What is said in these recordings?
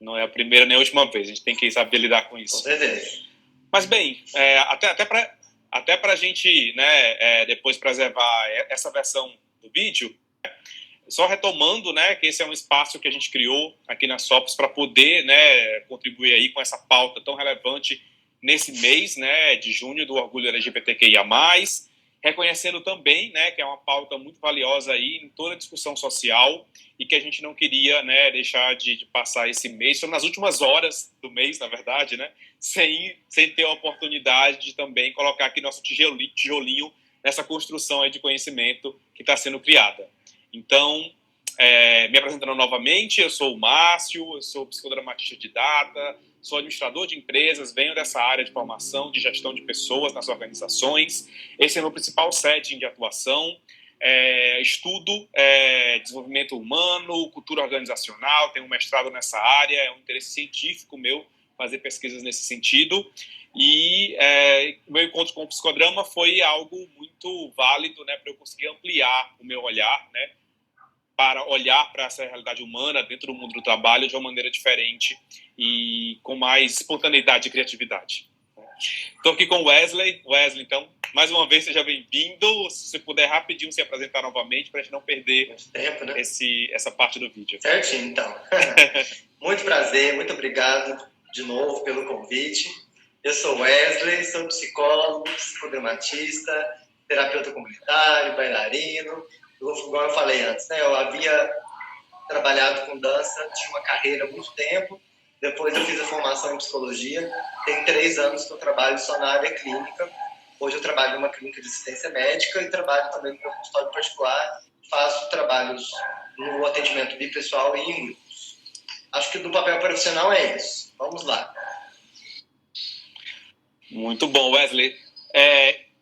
Não é a primeira nem a última vez, a gente tem que saber lidar com isso. Com certeza. Mas, bem, até para a gente, né, depois preservar essa versão do vídeo, só retomando, né, que esse é um espaço que a gente criou aqui na Sopos para poder, né, contribuir aí com essa pauta tão relevante nesse mês, né, de junho do orgulho LGBTQIA+, reconhecendo também, né, que é uma pauta muito valiosa aí em toda a discussão social e que a gente não queria, né, deixar de passar esse mês, só nas últimas horas do mês, na verdade, né, sem ter a oportunidade de também colocar aqui nosso tijolinho nessa construção aí de conhecimento que está sendo criada. Então, me apresentando novamente, eu sou o Márcio, eu sou psicodramatista de data, sou administrador de empresas, venho dessa área de formação, de gestão de pessoas nas organizações. Esse é o meu principal setting de atuação. Estudo desenvolvimento humano, cultura organizacional, tenho um mestrado nessa área, é um interesse científico meu fazer pesquisas nesse sentido. E meu encontro com o psicodrama foi algo muito válido, né, para eu conseguir ampliar o meu olhar, né, para olhar para essa realidade humana dentro do mundo do trabalho de uma maneira diferente e com mais espontaneidade e criatividade. Estou aqui com o Wesley. Wesley, então, mais uma vez, seja bem-vindo. Se você puder rapidinho se apresentar novamente, para a gente não perder tempo, né? essa parte do vídeo. Certinho, então. Muito prazer, muito obrigado de novo pelo convite. Eu sou Wesley, sou psicólogo, psicodramatista, terapeuta comunitário, bailarino. Igual eu falei antes, né? Eu havia trabalhado com dança, tinha uma carreira há muito tempo. Depois eu fiz a formação em psicologia. Tem 3 anos que eu trabalho só na área clínica. Hoje eu trabalho numa clínica de assistência médica e trabalho também no meu consultório particular. Faço trabalhos no atendimento bipessoal e em grupos. Acho que do papel profissional é isso. Vamos lá. Muito bom, Wesley.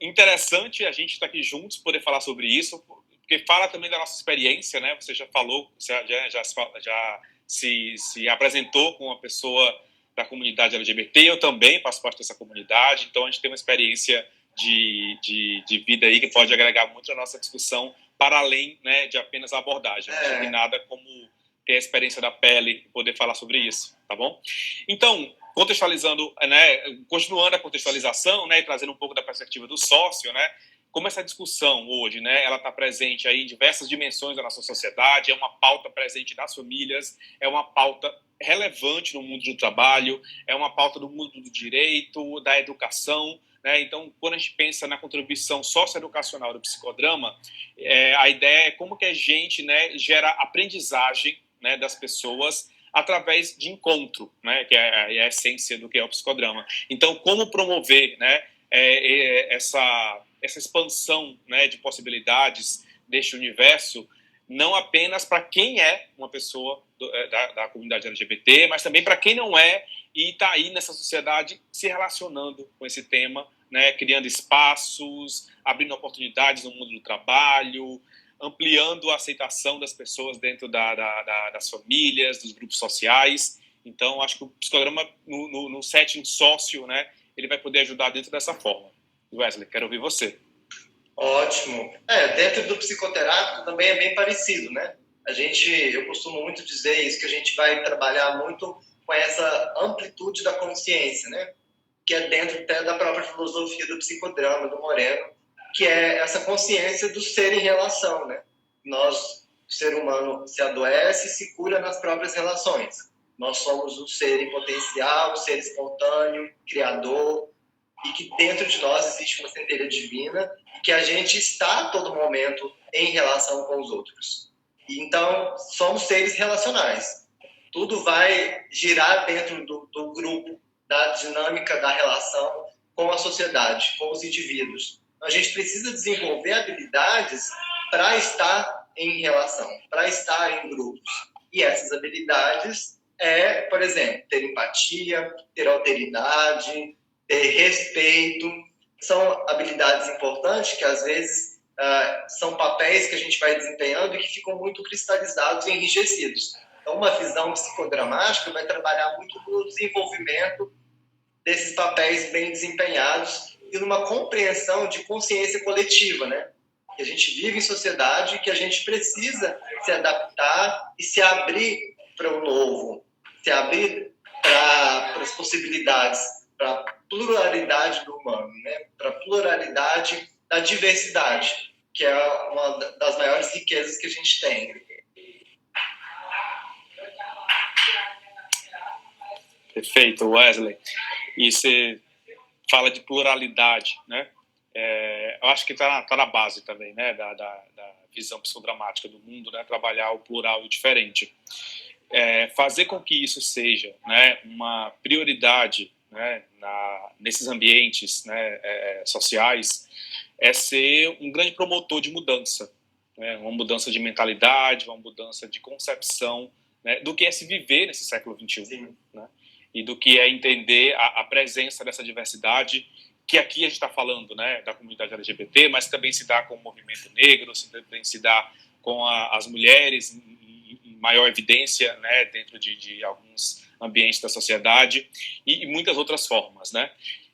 Interessante a gente estar aqui juntos, poder falar sobre isso, porque fala também da nossa experiência, né? Você já falou, já se apresentou com uma pessoa da comunidade LGBT, eu também faço parte dessa comunidade, então a gente tem uma experiência de vida aí que pode agregar muito na nossa discussão, para além, né, de apenas a abordagem. Não tem nada como ter a experiência da pele e poder falar sobre isso, tá bom? Então, contextualizando, né, continuando a contextualização, né, e trazendo um pouco da perspectiva do sócio, né, como essa discussão hoje, né, ela está presente aí em diversas dimensões da nossa sociedade, é uma pauta presente nas famílias, é uma pauta relevante no mundo do trabalho, é uma pauta do mundo do direito, da educação, né? Então, quando a gente pensa na contribuição socioeducacional do psicodrama, a ideia é como que a gente, né, gera aprendizagem, né, das pessoas através de encontro, né, que é a essência do que é o psicodrama. Então, como promover, né, essa expansão, né, de possibilidades deste universo, não apenas para quem é uma pessoa da comunidade LGBT, mas também para quem não é e está aí nessa sociedade se relacionando com esse tema, né, criando espaços, abrindo oportunidades no mundo do trabalho, ampliando a aceitação das pessoas dentro das famílias, dos grupos sociais. Então, acho que o psicodrama, no setting sócio, né, ele vai poder ajudar dentro dessa forma. Wesley, quero ouvir você. Ótimo. Dentro do psicoterápico também é bem parecido, né? Eu costumo muito dizer isso, que a gente vai trabalhar muito com essa amplitude da consciência, né? Que é dentro até da própria filosofia do psicodrama, do Moreno, que é essa consciência do ser em relação, né? Nós, o ser humano, se adoece e se cura nas próprias relações. Nós somos um ser em potencial, um ser espontâneo, criador, e que dentro de nós existe uma centelha divina e que a gente está a todo momento em relação com os outros. E, então, somos seres relacionais. Tudo vai girar dentro do grupo, da dinâmica da relação com a sociedade, com os indivíduos. A gente precisa desenvolver habilidades para estar em relação, para estar em grupos. E essas habilidades por exemplo, ter empatia, ter alteridade, ter respeito. São habilidades importantes que, às vezes, são papéis que a gente vai desempenhando e que ficam muito cristalizados e enrijecidos. Então, uma visão psicodramática vai trabalhar muito no desenvolvimento desses papéis bem desempenhados e numa compreensão de consciência coletiva, né? Que a gente vive em sociedade, que a gente precisa se adaptar e se abrir para o novo. se abrir para as possibilidades, para a pluralidade do humano, né? Para a pluralidade da diversidade, que é uma das maiores riquezas que a gente tem. Perfeito, Wesley. E você fala de pluralidade, né? Eu acho que está na base também, né, da visão psicodramática do mundo, né, trabalhar o plural e o diferente. Fazer com que isso seja, né, uma prioridade, né, nesses ambientes, né, sociais, é ser um grande promotor de mudança, né, uma mudança de mentalidade, uma mudança de concepção, né, do que é se viver nesse século XXI, né, e do que é entender a presença dessa diversidade, que aqui a gente está falando, né, da comunidade LGBT, mas também se dá com o movimento negro, também se dá com as mulheres em maior evidência, né, dentro de alguns ambientes da sociedade e muitas outras formas, né.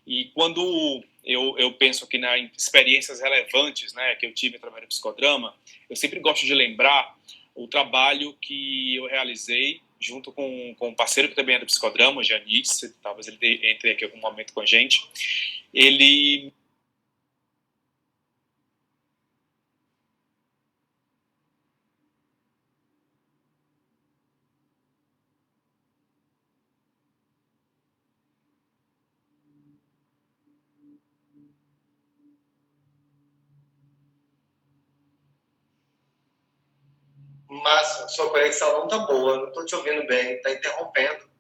E quando eu penso aqui nas experiências relevantes, né, que eu tive através do psicodrama, eu sempre gosto de lembrar o trabalho que eu realizei junto com um parceiro que também é do psicodrama, o Janice, talvez ele entre aqui em algum momento com a gente. Ele Mas sua conexão não tá boa, não tô te ouvindo bem, tá interrompendo.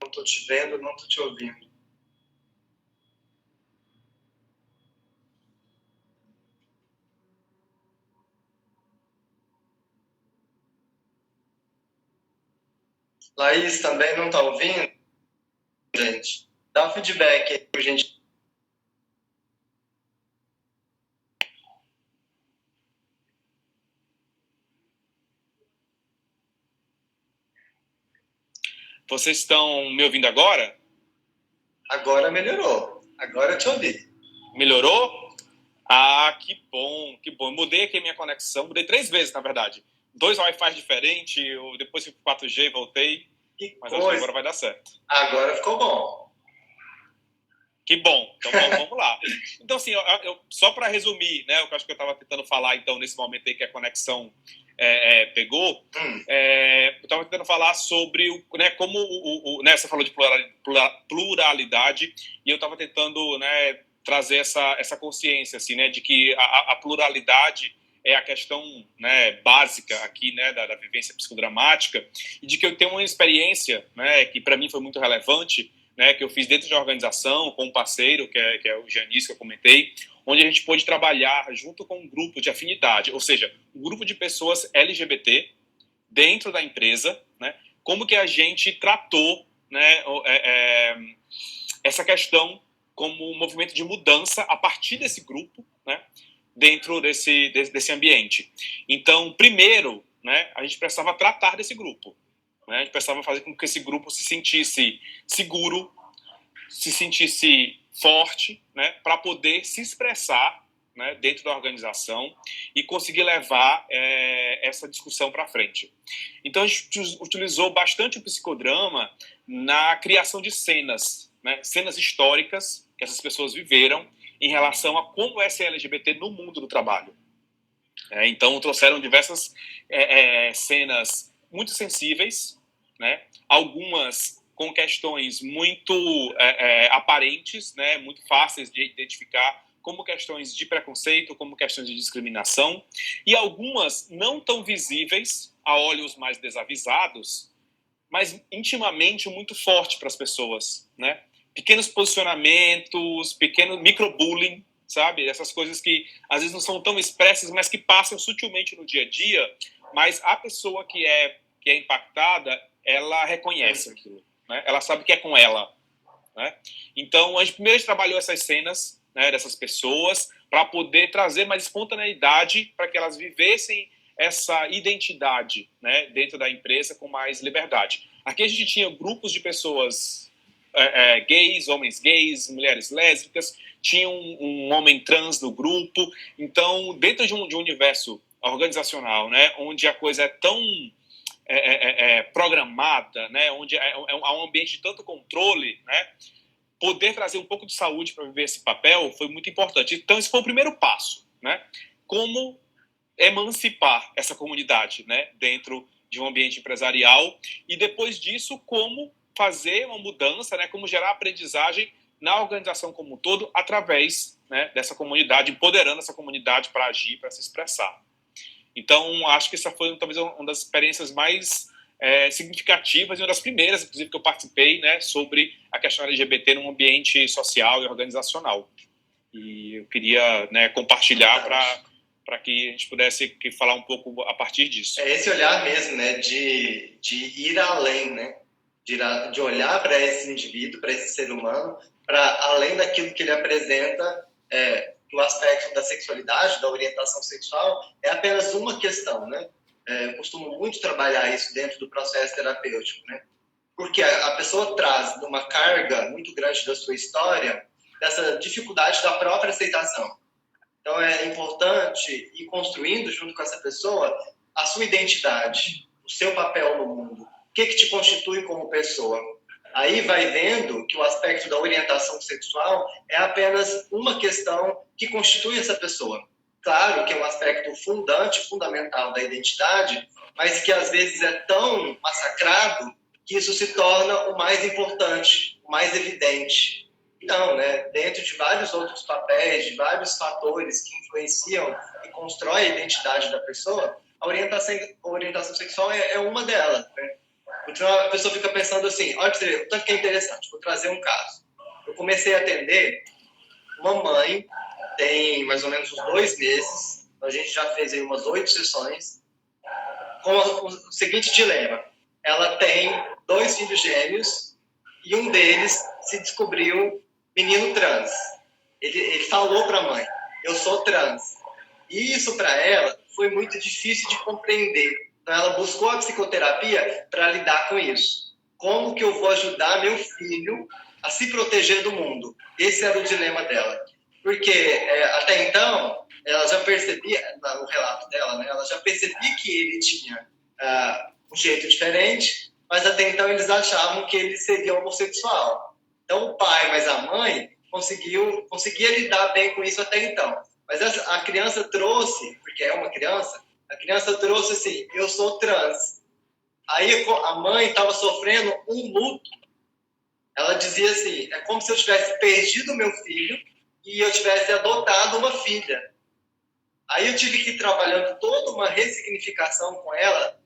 Não tô te vendo, não tô te ouvindo. Laís também não tá ouvindo? Gente, dá um feedback aí pra gente. Vocês estão me ouvindo agora? Agora melhorou. Agora eu te ouvi. Melhorou? Ah, que bom, que bom. Eu mudei aqui a minha conexão, mudei 3 vezes, na verdade. 2 Wi-Fi diferentes, eu depois fui pro 4G, voltei, mas acho que agora vai dar certo. Agora ficou bom. Que bom, então vamos lá. Então, assim, só para resumir, né, o que eu acho que eu estava tentando falar, então, nesse momento aí que a conexão pegou, eu estava tentando falar sobre né, como né, você falou de pluralidade, e eu estava tentando, né, trazer essa consciência, assim, né, de que a pluralidade é a questão, né, básica aqui, né, da vivência psicodramática, e de que eu tenho uma experiência, né, que para mim foi muito relevante, né, que eu fiz dentro de uma organização com um parceiro, que é o Janice, que eu comentei, onde a gente pôde trabalhar junto com um grupo de afinidade, ou seja, um grupo de pessoas LGBT dentro da empresa, né, como que a gente tratou, né, essa questão como um movimento de mudança a partir desse grupo, né, dentro desse ambiente. Então, primeiro, né, a gente precisava tratar desse grupo. Né? A gente precisava fazer com que esse grupo se sentisse seguro, se sentisse forte, né? Para poder se expressar, né? Dentro da organização e conseguir levar essa discussão para frente. Então, a gente utilizou bastante o psicodrama na criação de cenas, né? Cenas históricas que essas pessoas viveram em relação a como é ser LGBT no mundo do trabalho. Então, trouxeram diversas cenas muito sensíveis, né? Algumas com questões muito aparentes, né? Muito fáceis de identificar, como questões de preconceito, como questões de discriminação, e algumas não tão visíveis a olhos mais desavisados, mas intimamente muito forte para as pessoas, né? Pequenos posicionamentos, pequeno microbullying, sabe? Essas coisas que às vezes não são tão expressas, mas que passam sutilmente no dia a dia, mas a pessoa que é impactada, ela reconhece aquilo, né? Ela sabe que é com ela, né? Então, a gente primeiro trabalhou essas cenas, né, dessas pessoas, para poder trazer mais espontaneidade para que elas vivessem essa identidade, né, dentro da empresa com mais liberdade. Aqui a gente tinha grupos de pessoas gays, homens gays, mulheres lésbicas, tinha um homem trans no grupo. Então, dentro de um universo organizacional, né, onde a coisa é tão programada, né, onde há um ambiente de tanto controle, né, poder trazer um pouco de saúde para viver esse papel foi muito importante. Então, esse foi o primeiro passo, né? Como emancipar essa comunidade, né, dentro de um ambiente empresarial, e depois disso, como fazer uma mudança, né, como gerar aprendizagem na organização como um todo, através, né, dessa comunidade, empoderando essa comunidade para agir, para se expressar. Então, acho que essa foi talvez uma das experiências mais significativas e uma das primeiras, inclusive, que eu participei, né, sobre a questão LGBT num ambiente social e organizacional. E eu queria, né, compartilhar para que a gente pudesse falar um pouco a partir disso. É esse olhar mesmo, né, de ir além, né, de olhar para esse indivíduo, para esse ser humano, para além daquilo que ele apresenta, o aspecto da sexualidade, da orientação sexual, é apenas uma questão, né? Eu costumo muito trabalhar isso dentro do processo terapêutico, né? Porque a pessoa traz uma carga muito grande da sua história, dessa dificuldade da própria aceitação. Então, é importante ir construindo, junto com essa pessoa, a sua identidade, o seu papel no mundo. O que te constitui como pessoa? Aí vai vendo que o aspecto da orientação sexual é apenas uma questão que constitui essa pessoa. Claro que é um aspecto fundamental da identidade, mas que às vezes é tão massacrado que isso se torna o mais importante, o mais evidente. Então, né, dentro de vários outros papéis, de vários fatores que influenciam e constroem a identidade da pessoa, a orientação sexual é uma delas, né? Então a pessoa fica pensando assim, olha, o tanto que é interessante, vou trazer um caso. Eu comecei a atender uma mãe, tem mais ou menos uns 2 meses, a gente já fez aí umas 8 sessões, com o seguinte dilema. Ela tem 2 filhos gêmeos e um deles se descobriu menino trans. Ele falou para a mãe, eu sou trans. E isso para ela foi muito difícil de compreender. Então, ela buscou a psicoterapia para lidar com isso. Como que eu vou ajudar meu filho a se proteger do mundo? Esse era o dilema dela. Porque até então, ela já percebia, no relato dela, né, ela já percebia que ele tinha um jeito diferente, mas até então eles achavam que ele seria homossexual. Então, o pai, mas a mãe, conseguia lidar bem com isso até então. Mas a criança trouxe, porque é uma criança, a criança trouxe assim, eu sou trans. Aí a mãe estava sofrendo um luto. Ela dizia assim, é como se eu tivesse perdido meu filho e eu tivesse adotado uma filha. Aí eu tive que ir trabalhando toda uma ressignificação com ela,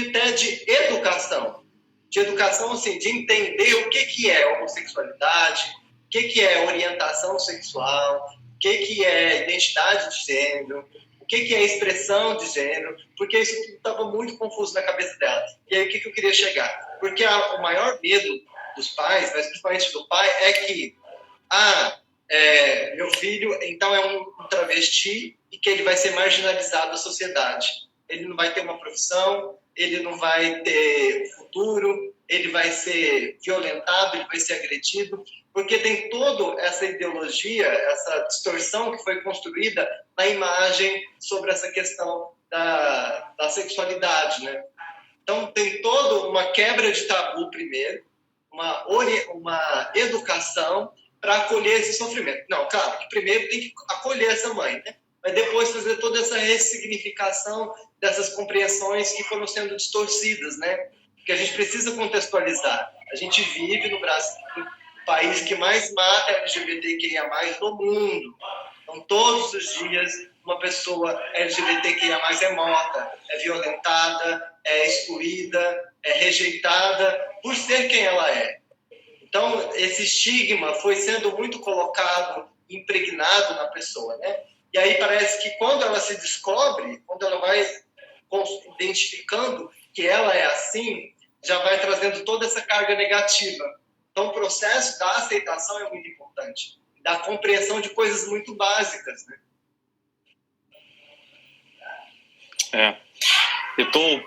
até de educação. De educação, assim, de entender o que é homossexualidade, o que é orientação sexual, o que é identidade de gênero, o que é expressão de gênero, porque isso estava muito confuso na cabeça dela. E aí o que eu queria chegar? Porque o maior medo dos pais, mas principalmente do pai, é que meu filho então é um travesti e que ele vai ser marginalizado da sociedade. Ele não vai ter uma profissão, ele não vai ter futuro, ele vai ser violentado, ele vai ser agredido, porque tem toda essa ideologia, essa distorção que foi construída na imagem sobre essa questão da sexualidade, né? Então, tem toda uma quebra de tabu primeiro, uma educação para acolher esse sofrimento. Não, claro, que primeiro tem que acolher essa mãe, né? Mas depois fazer toda essa ressignificação dessas compreensões que foram sendo distorcidas, né? Porque a gente precisa contextualizar. A gente vive no Brasil, o país que mais mata LGBTQIA+ no mundo. Então, todos os dias, uma pessoa LGBTQIA+ é morta, é violentada, é excluída, é rejeitada por ser quem ela é. Então, esse estigma foi sendo muito colocado, impregnado na pessoa, né? E aí parece que quando ela se descobre, quando ela vai identificando que ela é assim, já vai trazendo toda essa carga negativa. Então, o processo da aceitação é muito importante, da compreensão de coisas muito básicas, né? Eu estou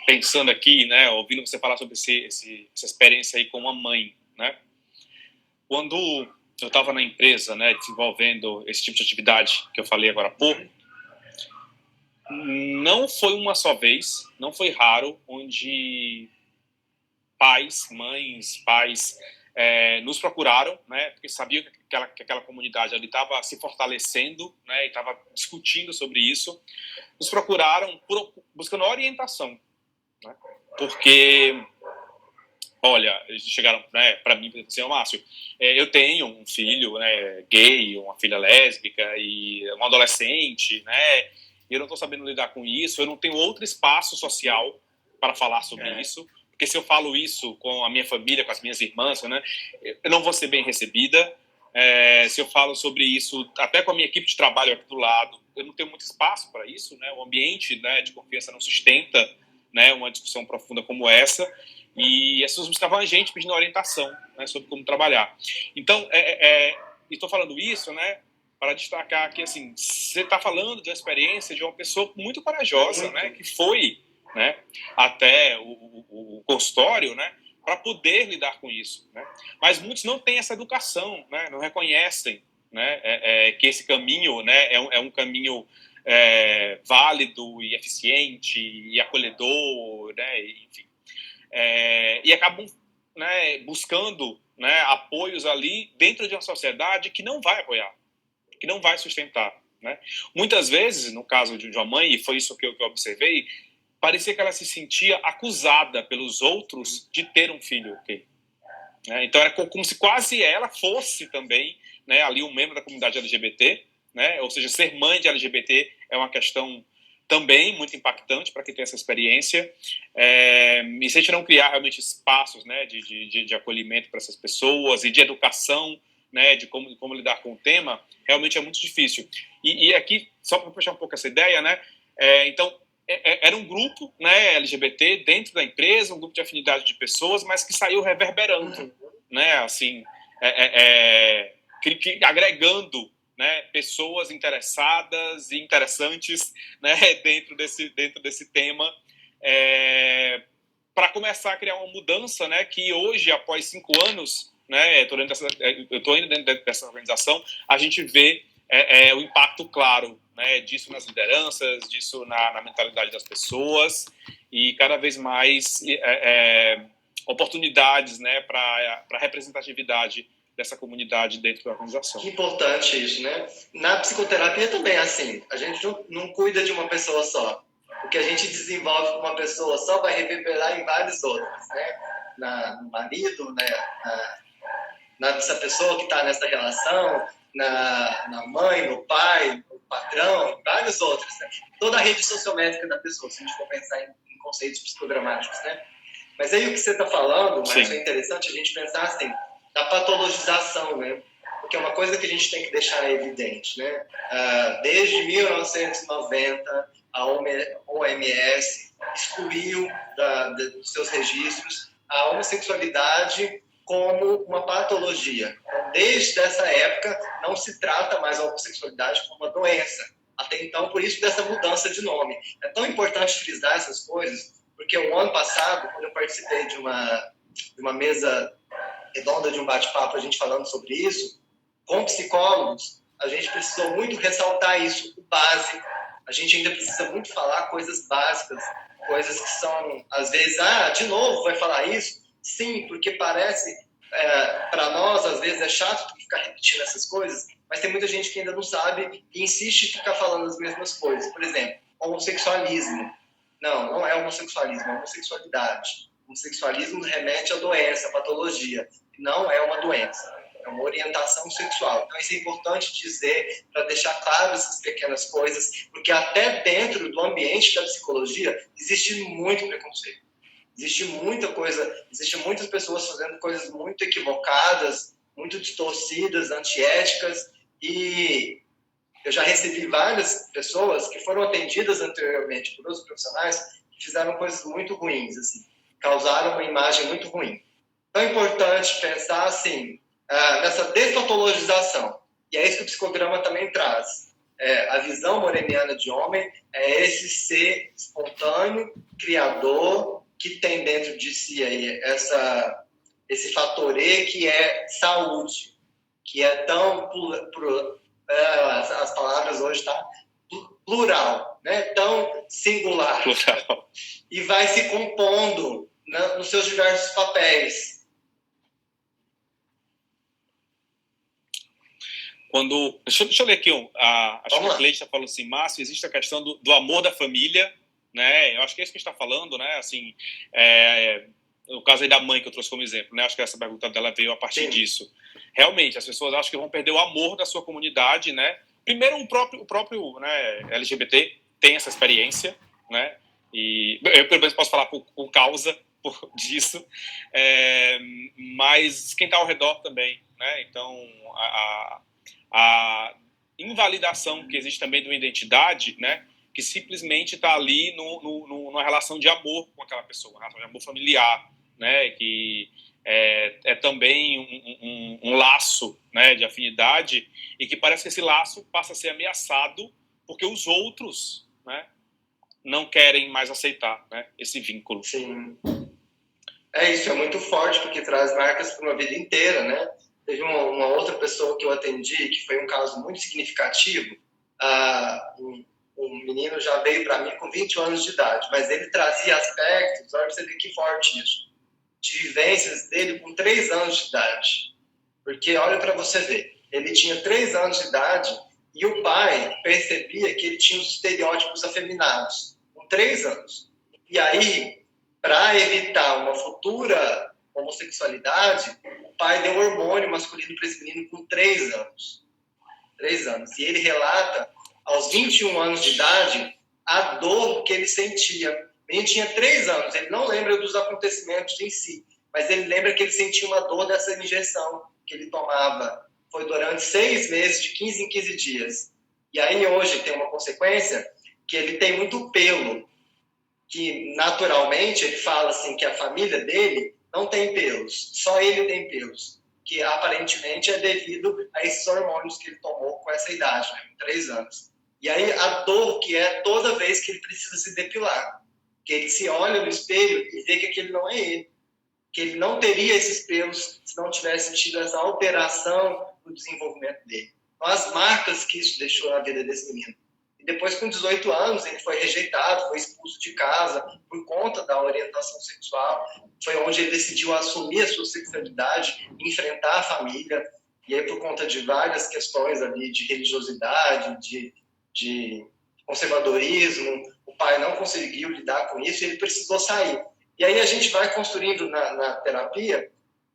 pensando aqui, né, ouvindo você falar sobre essa experiência aí com uma mãe, né? Quando eu estava na empresa, né, desenvolvendo esse tipo de atividade que eu falei agora há pouco, não foi uma só vez, não foi raro, onde pais, mães, pais nos procuraram, né, porque sabiam que aquela comunidade ali estava se fortalecendo, né, e estava discutindo sobre isso. Nos procuraram buscando orientação, né, porque, olha, eles chegaram, né, para mim e disseram assim: Márcio, eu tenho um filho, né, gay, uma filha lésbica e um adolescente, né, e eu não estou sabendo lidar com isso, eu não tenho outro espaço social para falar sobre isso, porque se eu falo isso com a minha família, com as minhas irmãs, né, eu não vou ser bem recebida. Se eu falo sobre isso até com a minha equipe de trabalho aqui do lado, eu não tenho muito espaço para isso, né, o ambiente, né, de confiança não sustenta, né, uma discussão profunda como essa, e as pessoas buscavam a gente pedindo orientação, né, sobre como trabalhar. Então, estou falando isso, né, para destacar que, assim, você está falando de uma experiência de uma pessoa muito corajosa, né, que foi, né, até o consultório, né, para poder lidar com isso, né? Mas muitos não têm essa educação, né, não reconhecem, né, que esse caminho, né, é um caminho válido e eficiente e acolhedor, né, enfim. E acabam, né, buscando, né, apoios ali dentro de uma sociedade que não vai apoiar, que não vai sustentar, né? Muitas vezes, no caso de uma mãe, e foi isso que eu observei, parecia que ela se sentia acusada pelos outros de ter um filho gay. Então era como se quase ela fosse também, né, ali um membro da comunidade LGBT, né? Ou seja, ser mãe de LGBT é uma questão também muito impactante para quem tem essa experiência. E se a gente não criar realmente espaços, né, de acolhimento para essas pessoas e de educação, né, de como lidar com o tema, realmente é muito difícil. E aqui, só para puxar um pouco essa ideia, né, então, era um grupo, né, LGBT dentro da empresa, um grupo de afinidade de pessoas, mas que saiu reverberando, né, assim, agregando, né, pessoas interessadas e interessantes, né, dentro desse tema, para começar a criar uma mudança, né, que hoje, após 5 anos, né, eu estou indo dentro dessa organização, a gente vê o impacto claro, né, disso nas lideranças, disso na mentalidade das pessoas, e cada vez mais oportunidades, né, para representatividade dessa comunidade dentro da organização. Que importante isso, né? Na psicoterapia também é assim, a gente não cuida de uma pessoa só. O que a gente desenvolve com uma pessoa só vai reverberar em várias outras, né? No marido, né? Nessa pessoa que está nessa relação, na mãe, no pai, no patrão, várias outras, né? Toda a rede sociométrica da pessoa, se a gente for pensar em conceitos psicodramáticos, né? Mas aí o que você está falando, mas é interessante a gente pensar assim, da patologização, né? Porque é uma coisa que a gente tem que deixar evidente, né? Desde 1990, a OMS excluiu dos seus registros a homossexualidade como uma patologia. Então, desde essa época, não se trata mais a homossexualidade como uma doença. Até então, por isso dessa mudança de nome. É tão importante frisar essas coisas, porque o ano passado, quando eu participei de uma mesa redonda, de um bate-papo, a gente falando sobre isso, com psicólogos, a gente precisou muito ressaltar isso, o básico. A gente ainda precisa muito falar coisas básicas, coisas que são, às vezes, de novo vai falar isso? Sim, porque parece, para nós, às vezes é chato ficar repetindo essas coisas, mas tem muita gente que ainda não sabe e insiste em ficar falando as mesmas coisas. Por exemplo, homossexualismo. Não é homossexualismo, é homossexualidade. Homossexualismo remete à doença, à patologia. Não é uma doença, é uma orientação sexual. Então, isso é importante dizer, para deixar claro essas pequenas coisas, porque até dentro do ambiente da psicologia existe muito preconceito. Existe muita coisa, existem muitas pessoas fazendo coisas muito equivocadas, muito distorcidas, antiéticas, e Eu já recebi várias pessoas que foram atendidas anteriormente por outros profissionais que fizeram coisas muito ruins, assim, causaram uma imagem muito ruim. Então é importante pensar assim, nessa despatologização. E é isso que o psicograma também traz. A visão moreniana de homem é esse ser espontâneo, criador, que tem dentro de si aí esse fator E que é saúde, que é tão as palavras hoje tá plural, né? Tão singular. Plural. E vai se compondo, né, nos seus diversos papéis. Deixa eu ler aqui, acho que a Cleita falou assim, Márcio, existe a questão do amor da família, né? Eu acho que é isso que a gente está falando, né? Assim, no caso aí da mãe que eu trouxe como exemplo, né? Acho que essa pergunta dela veio a partir disso. Realmente, as pessoas acham que vão perder o amor da sua comunidade, né? Primeiro, o próprio né, LGBT tem essa experiência, né? E eu, pelo menos, posso falar por causa disso, mas quem está ao redor também, né? Então, a invalidação que existe também de uma identidade, né? Que simplesmente está ali numa relação de amor com aquela pessoa, uma relação de amor familiar, né? Que é também um laço, né, de afinidade, e que parece que esse laço passa a ser ameaçado porque os outros, né, não querem mais aceitar, né, esse vínculo. Sim. Isso é muito forte, porque traz marcas para uma vida inteira, né? Teve uma outra pessoa que eu atendi, que foi um caso muito significativo. Um menino já veio para mim com 20 anos de idade, mas ele trazia aspectos, olha para você ver que forte isso, de vivências dele com 3 anos de idade. Porque, olha para você ver, ele tinha 3 anos de idade e o pai percebia que ele tinha os estereótipos afeminados, com 3 anos. E aí, para evitar uma futura homossexualidade, o pai deu hormônio masculino para esse menino com 3 anos. 3 anos. E ele relata, aos 21 anos de idade, a dor que ele sentia. Ele tinha 3 anos, ele não lembra dos acontecimentos em si, mas ele lembra que ele sentia uma dor dessa injeção que ele tomava. Foi durante 6 meses, de 15 em 15 dias. E aí hoje tem uma consequência que ele tem muito pelo, que naturalmente ele fala assim que a família dele não tem pelos, só ele tem pelos, que aparentemente é devido a esses hormônios que ele tomou com essa idade, né, com 3 anos. E aí a dor que é toda vez que ele precisa se depilar, que ele se olha no espelho e vê que aquele não é ele, que ele não teria esses pelos se não tivesse tido essa alteração no desenvolvimento dele. Então, as marcas que isso deixou na vida desse menino. E depois, com 18 anos, ele foi rejeitado, foi expulso de casa por conta da orientação sexual. Foi onde ele decidiu assumir a sua sexualidade, enfrentar a família. E aí, por conta de várias questões ali de religiosidade, de conservadorismo, o pai não conseguiu lidar com isso e ele precisou sair. E aí a gente vai construindo na terapia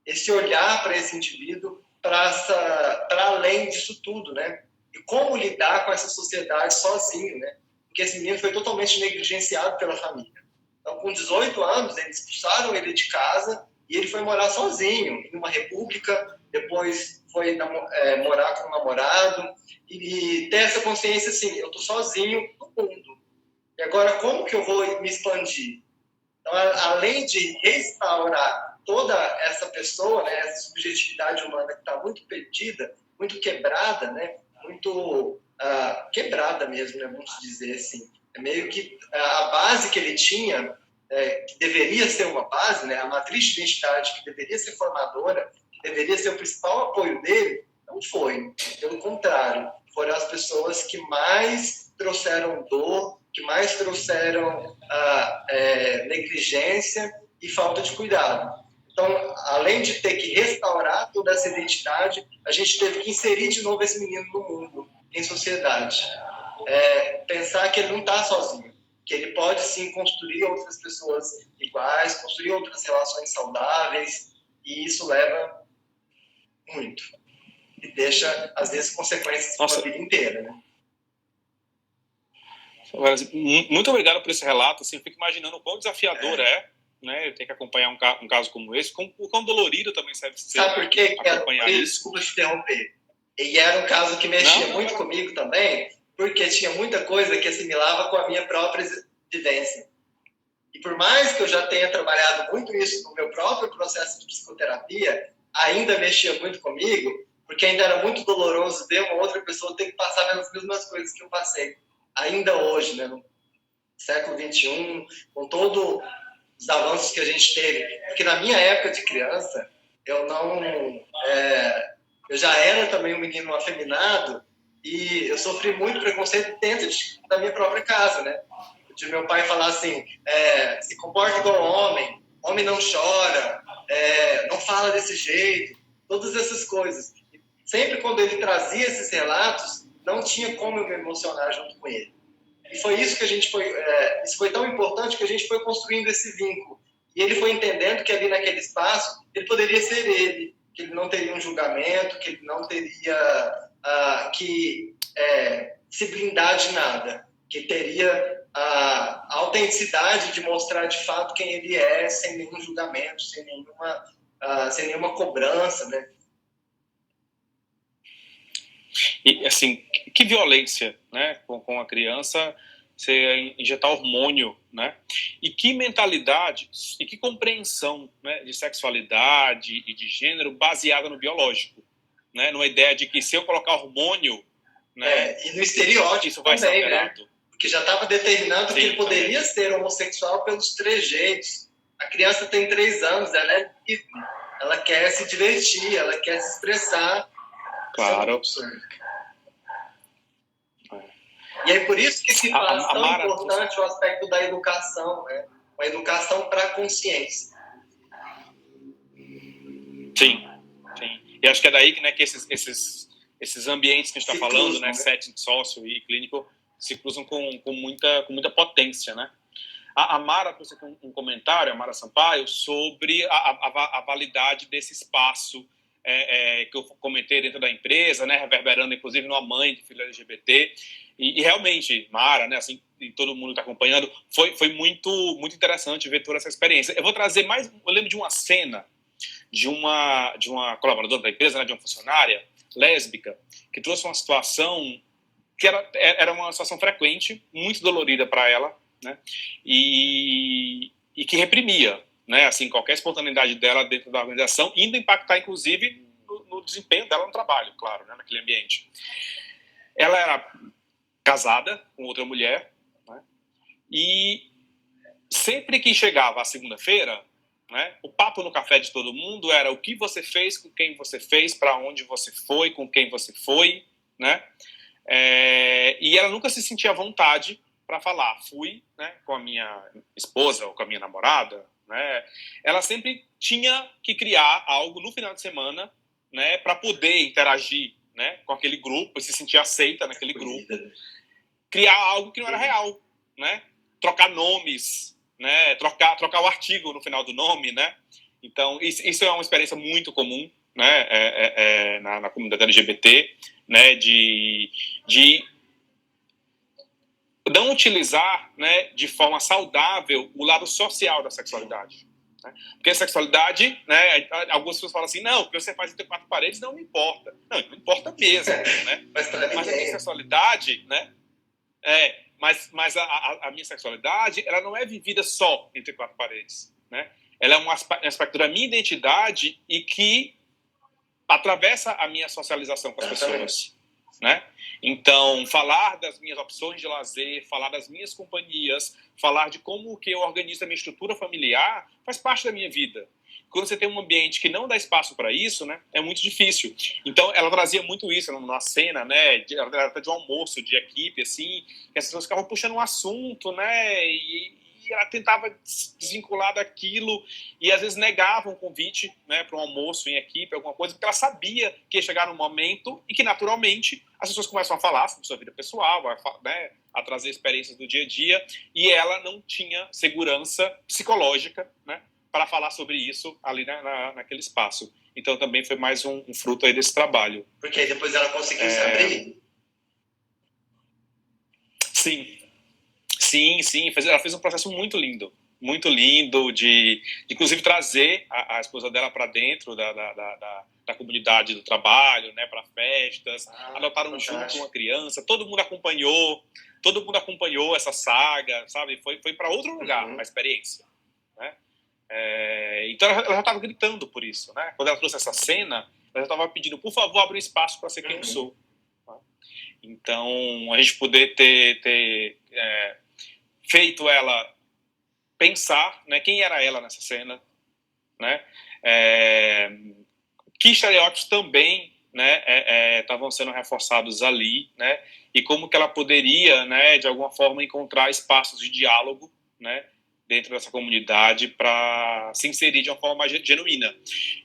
esse olhar para esse indivíduo para além disso tudo, né? E como lidar com essa sociedade sozinho, né? Porque esse menino foi totalmente negligenciado pela família. Então, com 18 anos, eles expulsaram ele de casa e ele foi morar sozinho, em uma república, depois foi morar com um namorado e ter essa consciência assim, eu estou sozinho no mundo. E agora, como que eu vou me expandir? Então, além de restaurar toda essa pessoa, né, essa subjetividade humana que está muito perdida, muito quebrada, né, muito quebrada mesmo, né, vamos dizer assim. É meio que a base que ele tinha, que deveria ser uma base, né, a matriz de identidade que deveria ser formadora, que deveria ser o principal apoio dele, não foi. Pelo contrário, foram as pessoas que mais trouxeram dor, que mais trouxeram negligência e falta de cuidado. Então, além de ter que restaurar toda essa identidade, a gente teve que inserir de novo esse menino no mundo, em sociedade. Pensar que ele não está sozinho, que ele pode sim construir outras pessoas iguais, construir outras relações saudáveis, e isso leva muito. E deixa, às vezes, consequências para a vida inteira, né? Muito obrigado por esse relato. Assim, eu fico imaginando o quão desafiador né? Eu tenho que acompanhar um caso como esse, o quão dolorido também serve ser. Sabe por quê? Acompanhar isso. Desculpa te interromper. E era um caso que mexia Não, muito comigo também, porque tinha muita coisa que assimilava com a minha própria vivência. E por mais que eu já tenha trabalhado muito isso no meu próprio processo de psicoterapia, ainda mexia muito comigo, porque ainda era muito doloroso ver uma outra pessoa ter que passar pelas mesmas coisas que eu passei. Ainda hoje, né, no século XXI, com todos os avanços que a gente teve. Porque na minha época de criança, eu não... eu já era também um menino afeminado e eu sofri muito preconceito dentro da minha própria casa, né? De meu pai falar assim, se comporta igual homem, homem não chora, não fala desse jeito, todas essas coisas. E sempre quando ele trazia esses relatos, não tinha como eu me emocionar junto com ele. E foi isso que a gente isso foi tão importante que a gente foi construindo esse vínculo. E ele foi entendendo que ali naquele espaço, ele poderia ser ele, que ele não teria um julgamento, que ele não teria que se blindar de nada, que teria a autenticidade de mostrar de fato quem ele é, sem nenhum julgamento, sem nenhuma cobrança, né? E, assim, que violência, né, com a criança, você injetar hormônio, né, e que mentalidade e que compreensão, né, de sexualidade e de gênero baseada no biológico, né, numa ideia de que se eu colocar hormônio, né, e no estereótipo isso vai também, ser alterado. né? Porque já estava determinando que ele poderia ser homossexual pelos trejeitos. A criança tem 3 anos, ela é livre, ela quer se divertir, ela quer se expressar. Claro. E é por isso que se faz tão importante o aspecto da educação, né? Uma educação para a consciência. Sim, sim. E acho que é daí que, né, que esses ambientes que a gente está falando, cruzam, né, setting sócio e clínico, se cruzam com muita potência, né? A Mara trouxe um comentário, a Mara Sampaio, sobre a validade desse espaço que eu comentei dentro da empresa, né, reverberando inclusive numa mãe de filho LGBT. E realmente, Mara, né, assim, e todo mundo está acompanhando, foi muito interessante ver toda essa experiência. Eu vou trazer mais, eu lembro de uma cena de uma colaboradora da empresa, né, de uma funcionária lésbica, que trouxe uma situação que era uma situação frequente, muito dolorida para ela, né, e que reprimia, né, assim, qualquer espontaneidade dela dentro da organização, indo impactar, inclusive, no desempenho dela no trabalho, claro, né, naquele ambiente. Ela era casada com outra mulher, né, e sempre que chegava a segunda-feira, né, o papo no café de todo mundo era o que você fez, com quem você fez, para onde você foi, com quem você foi, né? E ela nunca se sentia à vontade para falar. Fui, né, com a minha esposa ou com a minha namorada, né? Ela sempre tinha que criar algo no final de semana, né, para poder interagir, né, com aquele grupo, se sentir aceita naquele grupo, criar algo que não era real, né? Trocar nomes, né, trocar o artigo no final do nome, né? Então, isso é uma experiência muito comum, né, na comunidade LGBT, né, de não utilizar, né, de forma saudável o lado social da sexualidade. Né? Porque a sexualidade, né, algumas pessoas falam assim, não, o que você faz entre 4 paredes não me importa. Não importa mesmo, né? Mas a minha sexualidade, né, mas a minha sexualidade, ela não é vivida só entre 4 paredes, né? Ela é um aspecto da minha identidade e que atravessa a minha socialização com as pessoas, né? Então, falar das minhas opções de lazer, falar das minhas companhias, falar de como que eu organizo a minha estrutura familiar, faz parte da minha vida. Quando você tem um ambiente que não dá espaço para isso, né, é muito difícil. Então, ela trazia muito isso numa cena, né, de um almoço de equipe, assim, que as pessoas ficavam puxando um assunto, né, e ela tentava desvincular daquilo e às vezes negava um convite, né, para um almoço em equipe, alguma coisa, porque ela sabia que ia chegar num momento e que naturalmente as pessoas começam a falar sobre sua vida pessoal, né, a trazer experiências do dia a dia, e ela não tinha segurança psicológica, né, para falar sobre isso ali naquele espaço. Então também foi mais um fruto aí desse trabalho. Porque aí depois ela conseguiu se abrir? Sim. Sim, ela fez um processo muito lindo, muito lindo, de inclusive trazer a esposa dela para dentro da comunidade do trabalho, né, para festas, adotaram junto uma criança, todo mundo acompanhou essa saga, sabe? Foi para outro lugar, a experiência, né? Então ela já estava gritando por isso, né? Quando ela trouxe essa cena, ela já estava pedindo, por favor, abre um espaço para ser quem eu sou. Então, a gente poder ter feito ela pensar, né, quem era ela nessa cena, né? Que estereótipos também, né, estavam sendo reforçados ali, né? E como que ela poderia, né, de alguma forma encontrar espaços de diálogo, né, dentro dessa comunidade para se inserir de uma forma mais genuína.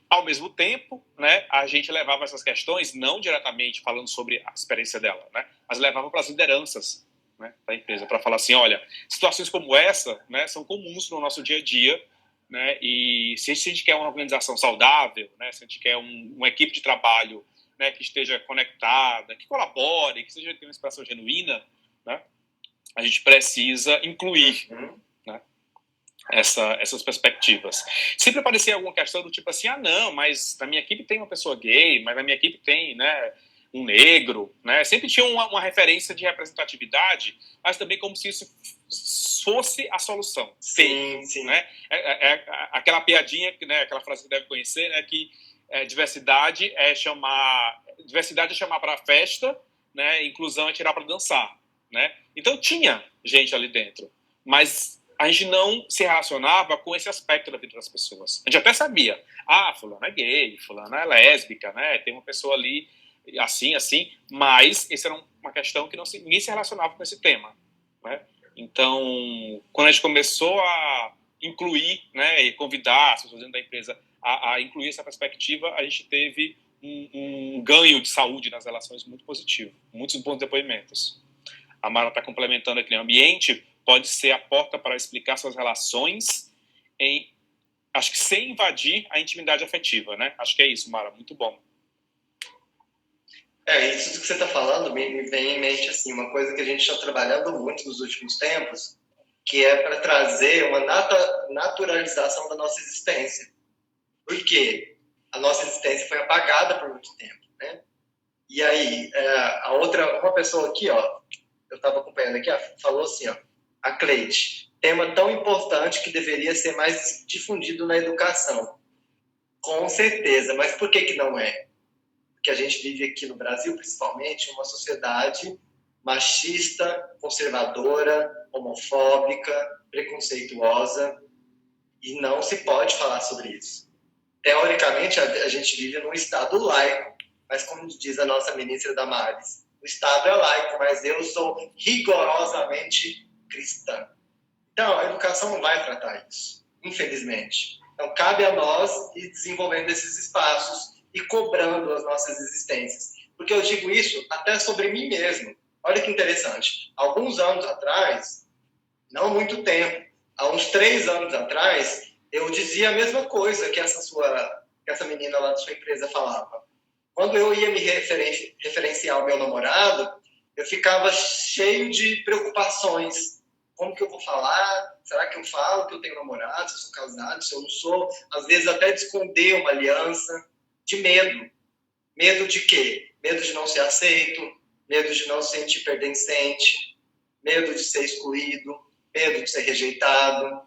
Ao mesmo tempo, né, a gente levava essas questões não diretamente falando sobre a experiência dela, né, mas levava para as lideranças, né, da empresa para falar assim, olha, situações como essa, né, são comuns no nosso dia a dia, né, e se a gente quer uma organização saudável, né, se a gente quer uma equipe de trabalho, né, que esteja conectada, que colabore, que seja uma expressão genuína, né, a gente precisa incluir, né, essas perspectivas. Sempre aparecia alguma questão do tipo assim, não, mas na minha equipe tem uma pessoa gay, mas na minha equipe tem, né, um negro, né? Sempre tinha uma referência de representatividade, mas também como se isso fosse a solução. Sim, sim. Né? Aquela piadinha, né, aquela frase que deve conhecer, né, que diversidade é chamar para a festa, né, inclusão é tirar para dançar, né? Então tinha gente ali dentro, mas a gente não se relacionava com esse aspecto da vida das pessoas. A gente até sabia, fulano é gay, fulano é lésbica, né? Tem uma pessoa ali assim, mas essa era uma questão que ninguém se relacionava com esse tema, né? Então, quando a gente começou a incluir, né, e convidar as pessoas dentro da empresa a incluir essa perspectiva, a gente teve um ganho de saúde nas relações muito positivo, muitos bons depoimentos. A Mara está complementando aqui, o ambiente pode ser a porta para explicar suas relações acho que sem invadir a intimidade afetiva, né? Acho que é isso, Mara, muito bom. Isso que você está falando me vem em mente assim, uma coisa que a gente está trabalhando muito nos últimos tempos, que é para trazer uma naturalização da nossa existência. Por quê? A nossa existência foi apagada por muito tempo, né? E aí, uma pessoa aqui, ó, eu estava acompanhando aqui, falou assim, ó, a Cleide, tema tão importante que deveria ser mais difundido na educação. Com certeza, mas por que não é? Que a gente vive aqui no Brasil, principalmente, uma sociedade machista, conservadora, homofóbica, preconceituosa, e não se pode falar sobre isso. Teoricamente, a gente vive num Estado laico, mas como diz a nossa ministra Damares, o Estado é laico, mas eu sou rigorosamente cristã. Então, a educação não vai tratar isso, infelizmente. Então, cabe a nós ir desenvolvendo esses espaços e cobrando as nossas existências. Porque eu digo isso até sobre mim mesmo. Olha que interessante. Alguns anos atrás, não muito tempo, há uns 3 anos atrás, eu dizia a mesma coisa que essa menina lá da sua empresa falava. Quando eu ia me referenciar ao meu namorado, eu ficava cheio de preocupações. Como que eu vou falar? Será que eu falo que eu tenho namorado, se eu sou casado, se eu não sou? Às vezes até de esconder uma aliança. De medo. Medo de quê? Medo de não ser aceito, medo de não se sentir pertencente, medo de ser excluído, medo de ser rejeitado.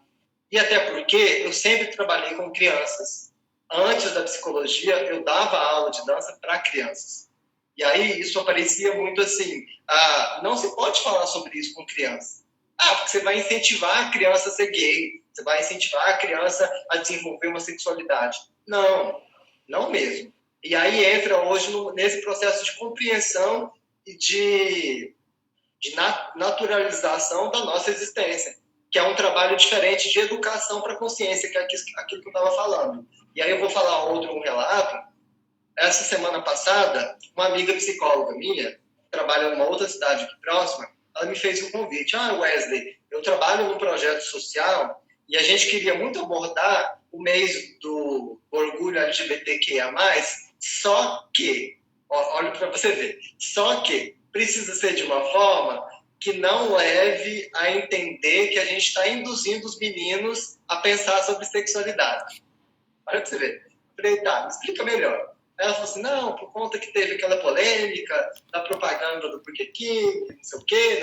E até porque eu sempre trabalhei com crianças. Antes da psicologia, eu dava aula de dança para crianças. E aí isso aparecia muito assim, não se pode falar sobre isso com criança. Porque você vai incentivar a criança a ser gay, você vai incentivar a criança a desenvolver uma sexualidade. Não mesmo. E aí entra hoje nesse processo de compreensão e de naturalização da nossa existência, que é um trabalho diferente de educação para a consciência, que é aquilo que eu estava falando. E aí eu vou falar um relato. Essa semana passada, uma amiga psicóloga minha, trabalha numa outra cidade aqui próxima, ela me fez um convite. Wesley, eu trabalho num projeto social e a gente queria muito abordar o mês do orgulho LGBTQIA+, só que, olha para você ver, só que precisa ser de uma forma que não leve a entender que a gente está induzindo os meninos a pensar sobre sexualidade. Olha para você ver. Eu falei, tá, me explica melhor. Aí ela falou assim, não, por conta que teve aquela polêmica da propaganda do Burger King, não sei o quê,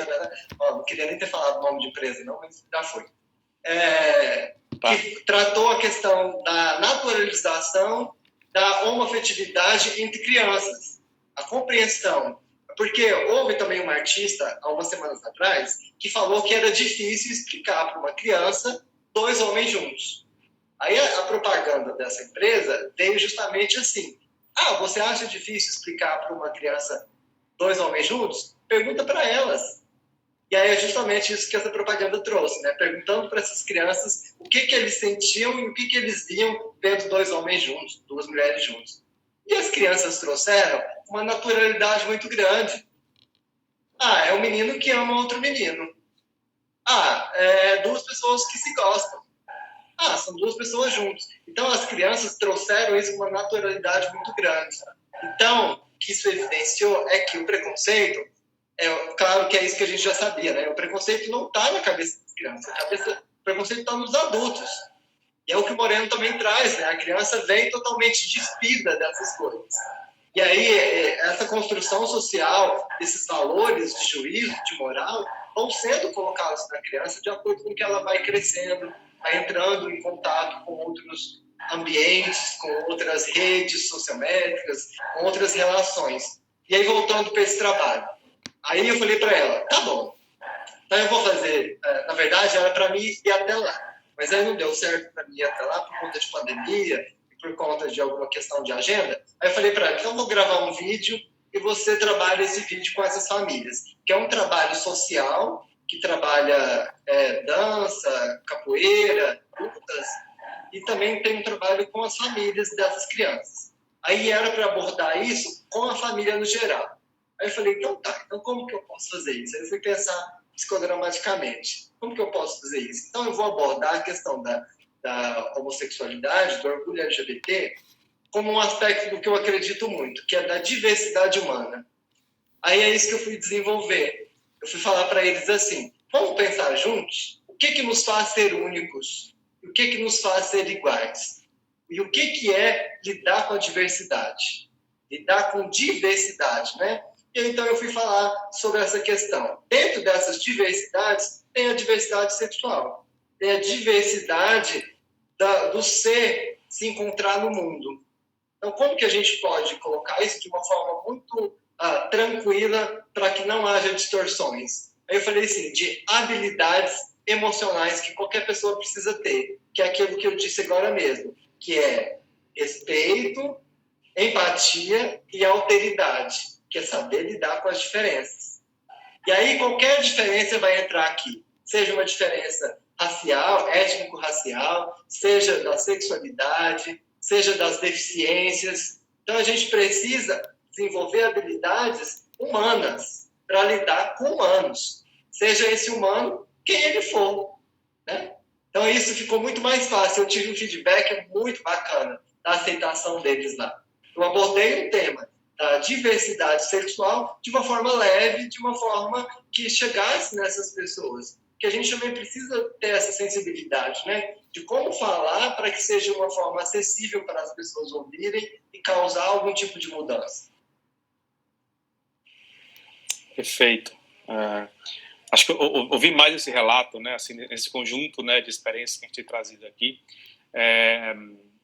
Ó, não queria nem ter falado o nome de empresa, não, mas já foi. Que tratou a questão da naturalização da homoafetividade entre crianças. A compreensão. Porque houve também uma artista, há umas semanas atrás, que falou que era difícil explicar para uma criança 2 homens juntos. Aí a propaganda dessa empresa veio justamente assim. Você acha difícil explicar para uma criança 2 homens juntos? Pergunta para elas. E aí é justamente isso que essa propaganda trouxe, né? Perguntando para essas crianças o que eles sentiam e o que eles viam vendo 2 homens juntos, 2 mulheres juntos. E as crianças trouxeram uma naturalidade muito grande. É um menino que ama outro menino. É 2 pessoas que se gostam. São 2 pessoas juntas. Então, as crianças trouxeram isso com uma naturalidade muito grande. Então, o que isso evidenciou é que o preconceito, claro que é isso que a gente já sabia, né? O preconceito não está na cabeça das crianças, o preconceito está nos adultos. E é o que o Moreno também traz, né? A criança vem totalmente despida dessas coisas. E aí, essa construção social, esses valores de juízo, de moral, vão sendo colocados na criança de acordo com que ela vai crescendo, vai entrando em contato com outros ambientes, com outras redes sociométricas, com outras relações. E aí, voltando para esse trabalho. Aí eu falei para ela, tá bom, então eu vou fazer, na verdade era para mim ir até lá, mas aí não deu certo para mim ir até lá por conta de pandemia e por conta de alguma questão de agenda. Aí eu falei para ela, então eu vou gravar um vídeo e você trabalha esse vídeo com essas famílias, que é um trabalho social, que trabalha dança, capoeira, lutas, e também tem um trabalho com as famílias dessas crianças. Aí era para abordar isso com a família no geral. Aí eu falei, então tá, então como que eu posso fazer isso? Aí eu fui pensar psicodramaticamente, como que eu posso fazer isso? Então eu vou abordar a questão da homossexualidade, do orgulho LGBT, como um aspecto do que eu acredito muito, que é da diversidade humana. Aí é isso que eu fui desenvolver. Eu fui falar para eles assim, vamos pensar juntos o que nos faz ser únicos, e o que nos faz ser iguais, e o que é lidar com a diversidade, lidar com diversidade, né? E então eu fui falar sobre essa questão. Dentro dessas diversidades, tem a diversidade sexual, tem a diversidade do ser se encontrar no mundo. Então, como que a gente pode colocar isso de uma forma muito tranquila para que não haja distorções? Aí eu falei assim, de habilidades emocionais que qualquer pessoa precisa ter, que é aquilo que eu disse agora mesmo, que é respeito, empatia e alteridade, que é saber lidar com as diferenças. E aí qualquer diferença vai entrar aqui, seja uma diferença racial, étnico-racial, seja da sexualidade, seja das deficiências. Então a gente precisa desenvolver habilidades humanas para lidar com humanos, seja esse humano quem ele for, né? Então isso ficou muito mais fácil, eu tive um feedback muito bacana da aceitação deles lá. Eu abordei um tema da diversidade sexual de uma forma leve, de uma forma que chegasse nessas pessoas. Que a gente também precisa ter essa sensibilidade, né? De como falar para que seja uma forma acessível para as pessoas ouvirem e causar algum tipo de mudança. Perfeito. Acho que eu ouvi mais esse relato, né? Assim, esse conjunto, né, de experiências que a gente tem trazido aqui.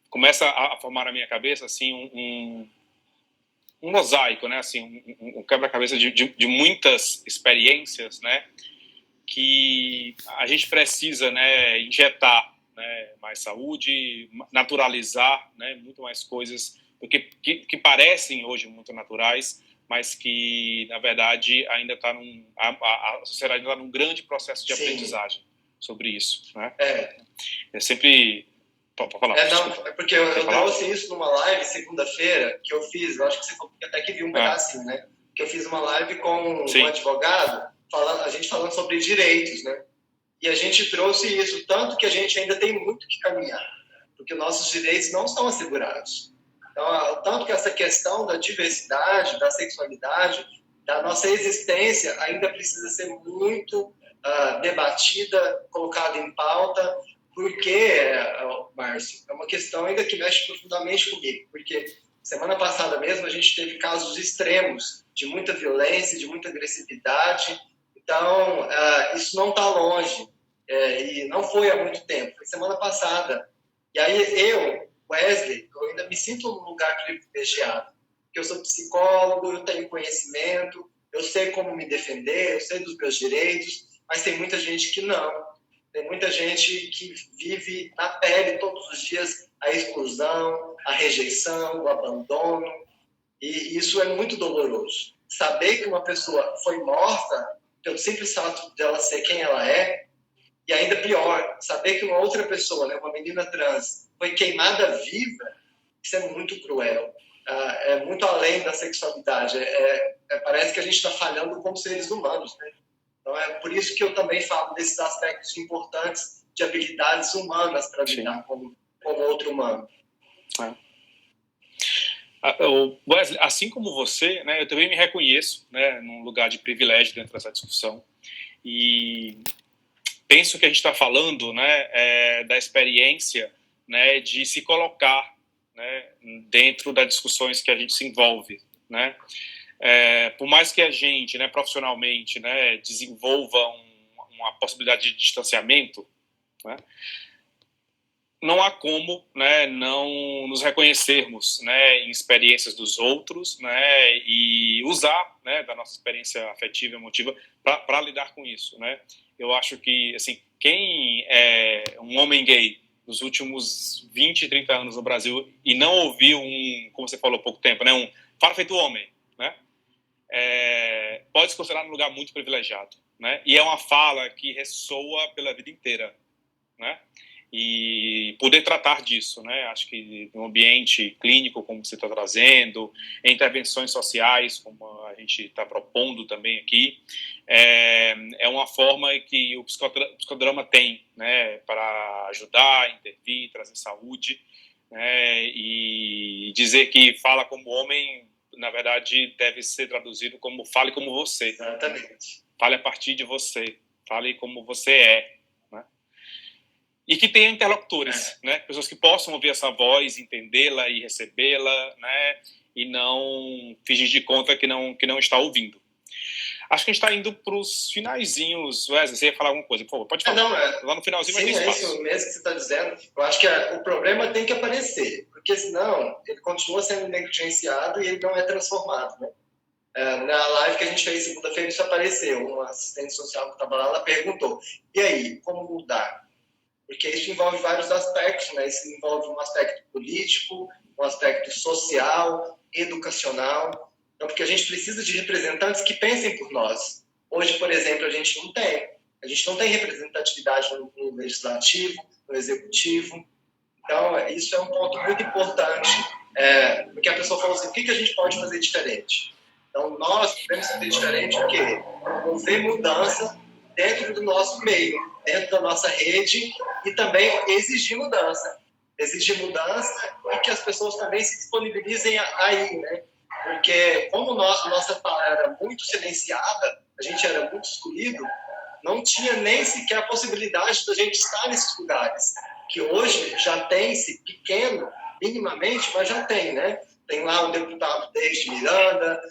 Começa a formar na minha cabeça assim um mosaico, né? Assim, um quebra-cabeça de muitas experiências, né? Que a gente precisa, né, injetar, né, mais saúde, naturalizar, né, muito mais coisas que parecem hoje muito naturais, mas que na verdade ainda está a sociedade ainda está num grande processo de aprendizagem sobre isso, né? É sempre pode falar. É porque eu trouxe isso numa live segunda-feira que eu fiz, eu acho que você até que viu um pedacinho, né? Que eu fiz uma live com um advogado, a gente falando sobre direitos, né? E a gente trouxe isso, tanto que a gente ainda tem muito que caminhar, porque nossos direitos não estão assegurados. Então, tanto que essa questão da diversidade, da sexualidade, da nossa existência ainda precisa ser muito debatida, colocada em pauta, porque, Márcio, é uma questão ainda que mexe profundamente comigo, porque semana passada mesmo a gente teve casos extremos de muita violência, de muita agressividade, então isso não está longe, e não foi há muito tempo, foi semana passada. E aí eu, Wesley, eu ainda me sinto num lugar privilegiado, porque eu sou psicólogo, eu tenho conhecimento, eu sei como me defender, eu sei dos meus direitos, mas tem muita gente que não. Tem muita gente que vive na pele todos os dias a exclusão, a rejeição, o abandono, e isso é muito doloroso. Saber que uma pessoa foi morta pelo simples fato de ela ser quem ela é, e ainda pior, saber que uma outra pessoa, né, uma menina trans, foi queimada viva, isso é muito cruel. É muito além da sexualidade. Parece que a gente está falhando como seres humanos, né? Então é por isso que eu também falo desses aspectos importantes de habilidades humanas para lidar com outro humano. Wesley, assim como você, né, eu também me reconheço, né, num lugar de privilégio dentro dessa discussão, e penso que a gente está falando, né, da experiência, né, de se colocar, né, dentro das discussões que a gente se envolve, né? Por mais que a gente, né, profissionalmente, né, desenvolva uma possibilidade de distanciamento, né, não há como, né, não nos reconhecermos, né, em experiências dos outros, né, e usar, né, da nossa experiência afetiva e emotiva para lidar com isso, né. Eu acho que, assim, quem é um homem gay nos últimos 20, 30 anos no Brasil e não ouviu como você falou há pouco tempo, né, fala feito homem, né, pode se considerar um lugar muito privilegiado, né, e é uma fala que ressoa pela vida inteira, né, e poder tratar disso, né? Acho que no ambiente clínico, como você está trazendo, intervenções sociais, como a gente está propondo também aqui, é uma forma que o psicodrama tem, né, para ajudar, intervir, trazer saúde, né, e dizer que fala como homem, na verdade, deve ser traduzido como fale como você. Exatamente. Fale a partir de você, fale como você é. E que tenha interlocutores, né? Pessoas que possam ouvir essa voz, entendê-la e recebê-la, né? E não fingir de conta que não está ouvindo. Acho que a gente está indo para os finalzinhos. Wesley, você ia falar alguma coisa? Por favor, pode falar. Lá no finalzinho vai ter espaço. Sim, é isso mesmo que você está dizendo. Eu acho que o problema tem que aparecer, porque senão ele continua sendo negligenciado e ele não é transformado, né? Na live que a gente fez segunda-feira, isso apareceu. Uma assistente social que estava lá, ela perguntou, e aí, como mudar? Porque isso envolve vários aspectos, né? Isso envolve um aspecto político, um aspecto social, educacional. Então, porque a gente precisa de representantes que pensem por nós. Hoje, por exemplo, a gente não tem. A gente não tem representatividade no legislativo, no executivo. Então, isso é um ponto muito importante, porque a pessoa falou assim, o que a gente pode fazer diferente? Então, nós podemos fazer diferente o quê? Promover mudança dentro do nosso meio, dentro da nossa rede, e também exigir mudança. Exigir mudança e que as pessoas também se disponibilizem aí, né? Porque como a nossa fala era muito silenciada, a gente era muito excluído, não tinha nem sequer a possibilidade da gente estar nesses lugares, que hoje já tem-se pequeno, minimamente, mas já tem, né? Tem lá o deputado Teixe Miranda,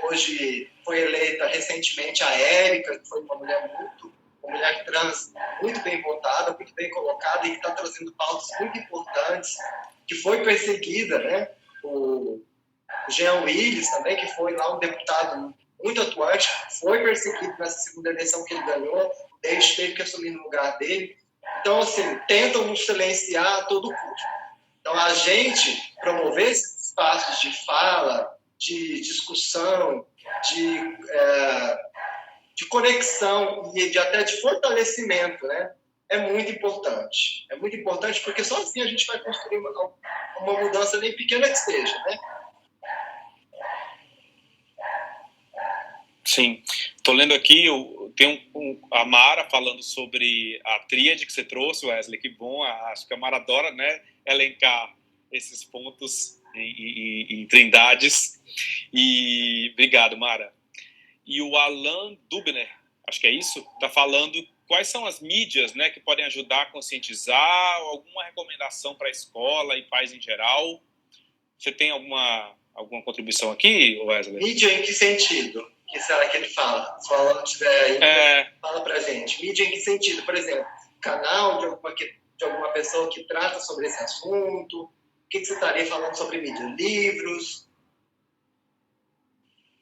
hoje foi eleita recentemente a Érica, que foi uma mulher trans muito bem votada, muito bem colocada e que está trazendo pautas muito importantes, que foi perseguida, né? O Jean Willis também, que foi lá um deputado muito atuante, foi perseguido nessa segunda eleição que ele ganhou, Teixe teve que assumir no lugar dele. Então, assim, tentam nos silenciar a todo custo. Então, a gente promover esses espaços de fala, de discussão, de conexão e até de fortalecimento, né? É muito importante. É muito importante porque só assim a gente vai construir uma mudança nem pequena que seja, né? Sim. Estou lendo aqui, tem a Mara falando sobre a tríade que você trouxe, Wesley, que bom. Acho que a Mara adora, né, elencar esses pontos em Trindades. E obrigado, Mara. E o Alan Dubner, acho que é isso, está falando quais são as mídias, né, que podem ajudar a conscientizar, alguma recomendação para a escola e pais em geral. Você tem alguma contribuição aqui, Wesley? Mídia em que sentido? O que será que ele fala? Se o Alan tiver aí, fala pra gente. Mídia em que sentido? Por exemplo, canal de alguma pessoa que trata sobre esse assunto? O que você estaria falando sobre mídia? Livros?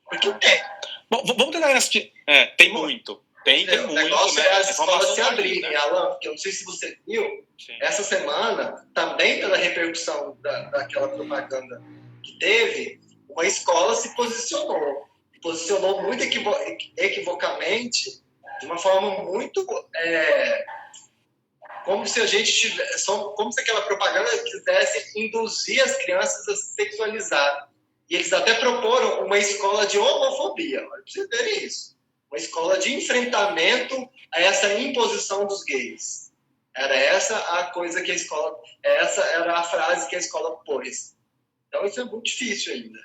Porque tem. Bom, vamos tentar assistir. Tem muito. Tem o muito, negócio né? é as escolas se abrirem, né, Alan? Porque eu não sei se você viu, sim, essa semana, também pela repercussão daquela propaganda que teve, uma escola se posicionou muito equivocamente, de uma forma muito como se a gente tivesse, como se aquela propaganda quisesse induzir as crianças a se sexualizar. E eles até proporam uma escola de homofobia. Olha, pra vocês verem isso. Uma escola de enfrentamento a essa imposição dos gays. Era essa a coisa que a escola... Essa era a frase que a escola pôs. Então, isso é muito difícil ainda.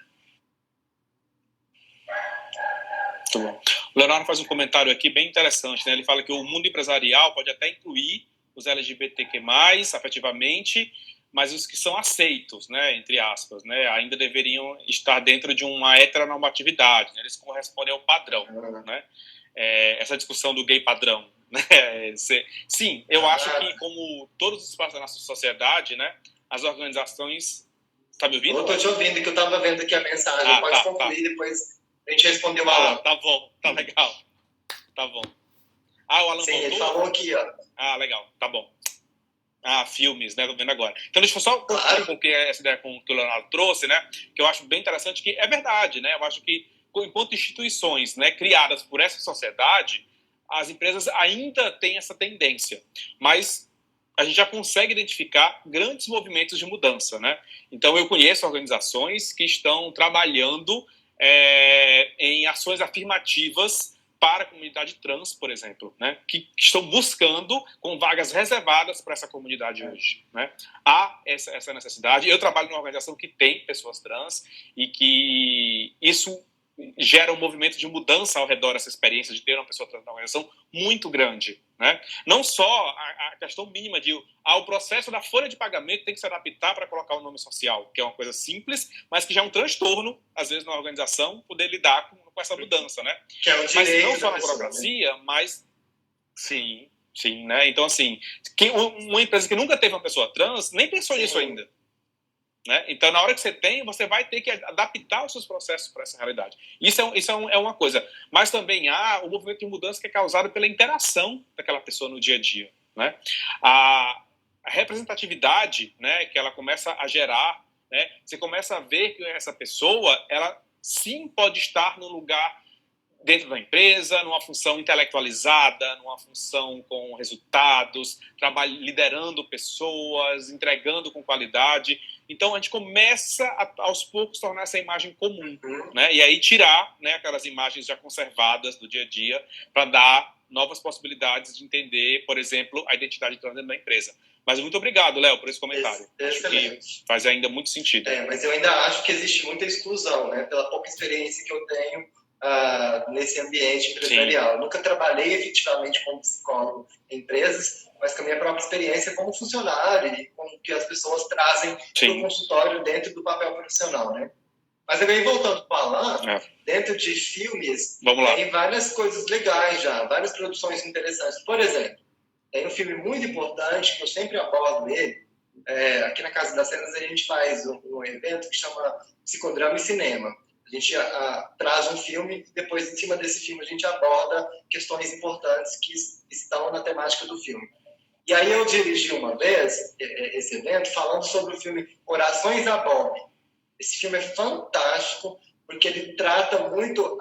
Muito bom. O Leonardo faz um comentário aqui bem interessante, né? Ele fala que o mundo empresarial pode até incluir os LGBTQ+, afetivamente, mas os que são aceitos, né, entre aspas, né, ainda deveriam estar dentro de uma heteronormatividade, né, eles correspondem ao padrão, né? Essa discussão do gay padrão, né? Sim, eu acho que, como todos os espaços da nossa sociedade, né, as organizações... Está me ouvindo? Eu estou te ouvindo, que eu estava vendo aqui a mensagem. Pode concluir, depois a gente respondeu o Alan. Tá bom, tá legal. Tá bom. O Alan sim, voltou? Ele falou aqui, ó. Legal, tá bom. Filmes, né? Tô vendo agora. Então, deixa eu só concluir com essa ideia que o Leonardo trouxe, né? Que eu acho bem interessante, que é verdade, né? Eu acho que, enquanto instituições, né, criadas por essa sociedade, as empresas ainda têm essa tendência. Mas a gente já consegue identificar grandes movimentos de mudança, né? Então, eu conheço organizações que estão trabalhando em ações afirmativas para a comunidade trans, por exemplo, né, que estão buscando com vagas reservadas para essa comunidade hoje, né? Há essa necessidade. Eu trabalho numa organização que tem pessoas trans e que isso gera um movimento de mudança ao redor dessa experiência de ter uma pessoa trans na organização muito grande, né? Não só a questão mínima de o processo da folha de pagamento tem que se adaptar para colocar o nome social, que é uma coisa simples, mas que já é um transtorno, às vezes, na organização, poder lidar com essa mudança, né? Que é o mas direito não só na pessoa, burocracia, né? Mas sim, né? Então, assim, uma empresa que nunca teve uma pessoa trans nem pensou nisso ainda. Né? Então, na hora que você tem, você vai ter que adaptar os seus processos para essa realidade. Isso é uma coisa. Mas também há o movimento de mudança que é causado pela interação daquela pessoa no dia a dia. Né? A representatividade, né, que ela começa a gerar, né, você começa a ver que essa pessoa, ela sim pode estar no lugar dentro da empresa, numa função intelectualizada, numa função com resultados, liderando pessoas, entregando com qualidade. Então, a gente começa, aos poucos, tornar essa imagem comum, né? E aí tirar, né, aquelas imagens já conservadas do dia a dia para dar novas possibilidades de entender, por exemplo, a identidade trans dentro da empresa. Mas muito obrigado, Léo, por esse comentário. Excelente. Acho que faz ainda muito sentido. Mas eu ainda acho que existe muita exclusão, né? Pela pouca experiência que eu tenho nesse ambiente empresarial. Eu nunca trabalhei efetivamente como psicólogo em empresas, mas com a minha própria experiência como funcionário e com o que as pessoas trazem para o consultório dentro do papel profissional, né? Mas aí, voltando para o Alan, dentro de filmes, tem várias coisas legais já, várias produções interessantes. Por exemplo, tem um filme muito importante, que eu sempre abordo ele, aqui na Casa das Cenas a gente faz um evento que chama Psicodrama e Cinema. A gente traz um filme e depois, em cima desse filme, a gente aborda questões importantes que estão na temática do filme. E aí eu dirigi uma vez esse evento falando sobre o filme Orações a Bob. Esse filme é fantástico, porque ele trata muito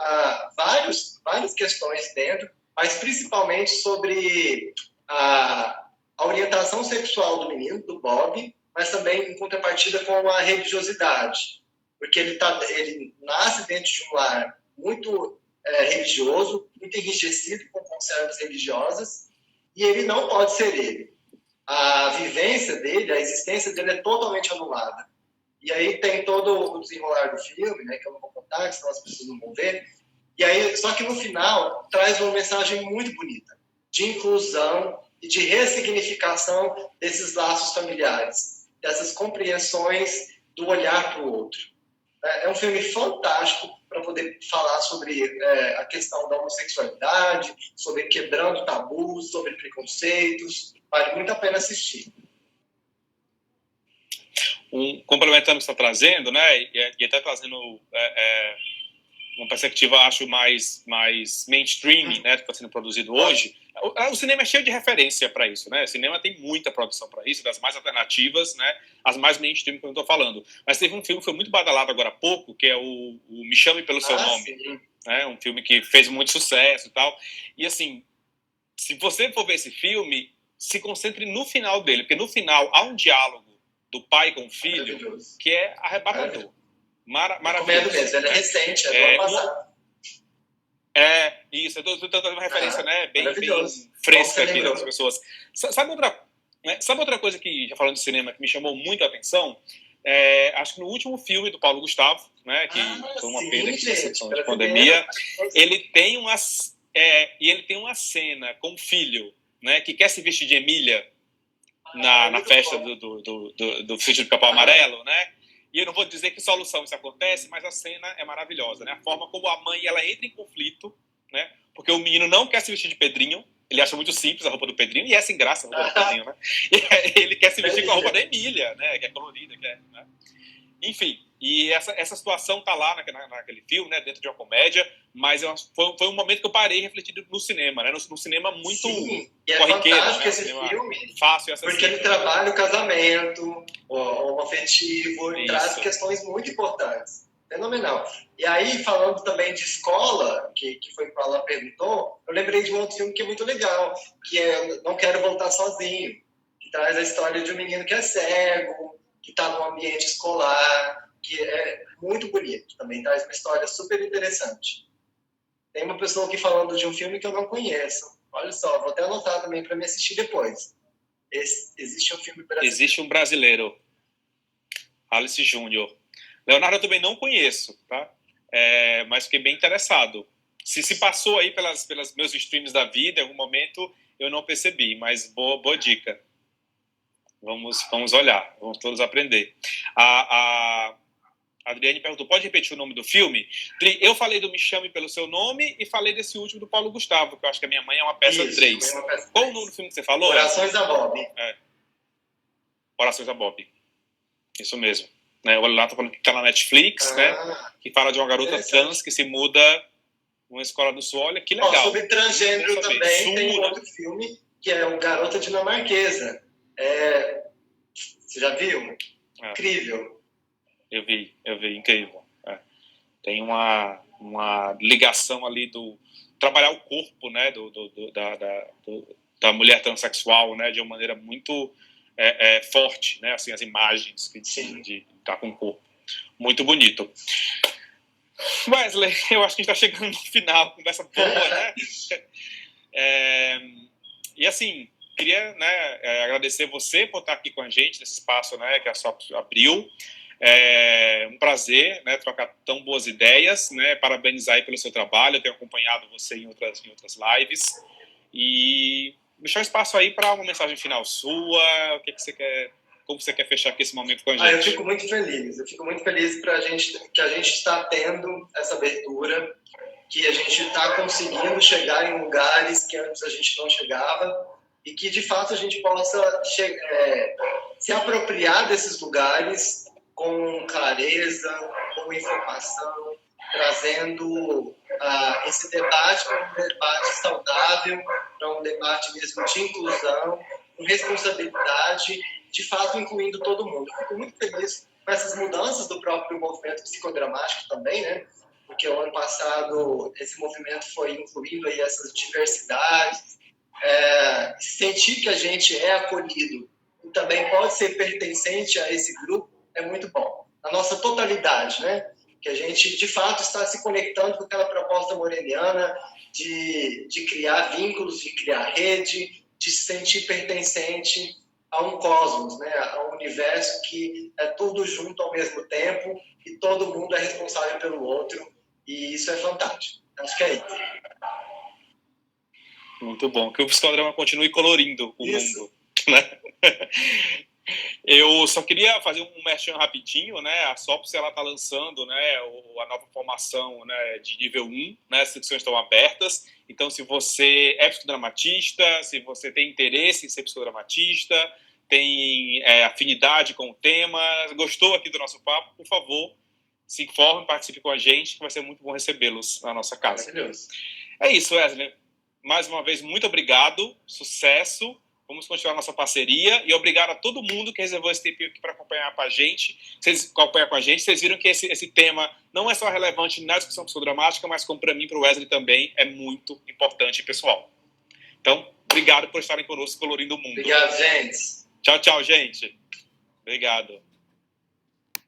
várias questões dentro, mas principalmente sobre a orientação sexual do menino, do Bob, mas também em contrapartida com a religiosidade. Porque ele nasce dentro de um lar muito religioso, muito enrijecido com conservas religiosas, e ele não pode ser ele. A vivência dele, a existência dele é totalmente anulada. E aí tem todo o desenrolar do filme, né, que eu não vou contar, senão as pessoas não vão ver. E aí, só que no final traz uma mensagem muito bonita de inclusão e de ressignificação desses laços familiares, dessas compreensões do olhar para o outro. É um filme fantástico para poder falar sobre a questão da homossexualidade, sobre quebrando tabus, sobre preconceitos. Vale muito a pena assistir. Complementando o que você está trazendo, né, e até trazendo uma perspectiva, acho, mais mainstream, né, que está sendo produzido hoje. O cinema é cheio de referência para isso, né? O cinema tem muita produção para isso, das mais alternativas, né, as mais mainstream que eu estou falando. Mas teve um filme que foi muito badalado agora há pouco, que é o Me Chame Pelo Seu Nome, né? Um filme que fez muito sucesso e tal. E assim, se você for ver esse filme, se concentre no final dele, porque no final há um diálogo do pai com o filho que é arrebatador. Maravilhoso. Mesmo, ele é recente, é do ano passado. Isso, eu estou dando uma referência, né, bem fresca aqui das pessoas. Sabe outra coisa que, já falando de cinema, que me chamou muito a atenção? Acho que no último filme do Paulo Gustavo, né, que foi uma perda de pandemia, ele tem uma cena com o filho, né, que quer se vestir de Emília na festa do Sítio do Capão Amarelo, né? E eu não vou dizer que solução isso acontece, mas a cena é maravilhosa, né? A forma como a mãe ela entra em conflito, né? Porque o menino não quer se vestir de Pedrinho, ele acha muito simples a roupa do Pedrinho, e é sem graça a roupa do Pedrinho, né? E ele quer se vestir com a roupa da Emília, né? Que é colorida, né? Enfim, e essa situação tá lá naquele filme, né? Dentro de uma comédia, mas foi um momento que eu parei refletindo no cinema, né? No cinema muito corriqueiro, fantástico, né? Esse filme, fácil, porque ele trabalha o casamento, o afetivo, e traz questões muito importantes. Fenomenal. E aí, falando também de escola, que foi o que ela perguntou, eu lembrei de um outro filme que é muito legal, que é Não Quero Voltar Sozinho, que traz a história de um menino que é cego, que está no ambiente escolar, que é muito bonito. Também traz uma história super interessante. Tem uma pessoa aqui falando de um filme que eu não conheço. Olha só, vou até anotar também para me assistir depois. Existe um filme brasileiro. Existe um brasileiro. Alice Júnior. Leonardo eu também não conheço, tá? Mas fiquei bem interessado. Se passou aí pelas meus streams da vida, em algum momento eu não percebi, mas boa dica. Vamos olhar, vamos todos aprender. A Adriane perguntou, pode repetir o nome do filme? Eu falei do Me Chame Pelo Seu Nome e falei desse último do Paulo Gustavo, que eu acho que a Minha Mãe é uma peça 3. Qual o nome do filme que você falou? Orações a Bob. Orações a Bob. Isso mesmo. Né? O Lá tá falando que está na Netflix, né? Que fala de uma garota trans que se muda numa escola do Sul. Olha que legal. Sobre transgênero também tem um outro filme que é o Garota Dinamarquesa. Você já viu? Incrível. Eu vi, incrível. Tem uma ligação ali do trabalhar o corpo, né, da mulher transexual, né, de uma maneira muito forte, né, assim, as imagens que de estar com o corpo. Muito bonito. Wesley, eu acho que a gente está chegando no final, conversa boa, né? E assim, queria, né, agradecer você por estar aqui com a gente nesse espaço, né, que a SOP abriu. É um prazer, né, trocar tão boas ideias, né, parabenizar aí pelo seu trabalho, eu tenho acompanhado você em outras lives, e deixar espaço aí para uma mensagem final sua, o que você quer, como você quer fechar aqui esse momento com a gente? Eu fico muito feliz que a gente está tendo essa abertura, que a gente está conseguindo chegar em lugares que antes a gente não chegava, e que de fato a gente possa se apropriar desses lugares com clareza, com informação, trazendo esse debate para um debate saudável, para um debate mesmo de inclusão, com responsabilidade, de fato incluindo todo mundo. Eu fico muito feliz com essas mudanças do próprio movimento psicodramático também, né? Porque o ano passado esse movimento foi incluindo aí essas diversidades, sentir que a gente é acolhido e também pode ser pertencente a esse grupo, é muito bom. A nossa totalidade, né? Que a gente, de fato, está se conectando com aquela proposta moreniana de criar vínculos, de criar rede, de se sentir pertencente a um cosmos, né? A um universo que é tudo junto ao mesmo tempo e todo mundo é responsável pelo outro, e isso é fantástico. Acho que é isso. Muito bom. Que o psicodrama continue colorindo o Isso. mundo, né? Eu só queria fazer um merchan rapidinho, né? A SOPS, ela está lançando, né, a nova formação, né, de nível 1, né? As inscrições estão abertas. Então, se você é psicodramatista, se você tem interesse em ser psicodramatista, tem afinidade com o tema, gostou aqui do nosso papo, por favor, se informe, participe com a gente, que vai ser muito bom recebê-los na nossa casa. Maravilhoso. É isso, Wesley. Mais uma vez, muito obrigado, sucesso. Vamos continuar nossa parceria e obrigado a todo mundo que reservou esse tempo aqui para acompanhar com a gente. Vocês viram que esse tema não é só relevante na discussão psicodramática, mas como para mim e para o Wesley também é muito importante, pessoal. Então, obrigado por estarem conosco colorindo o mundo. Obrigado, gente. Tchau, tchau, gente. Obrigado.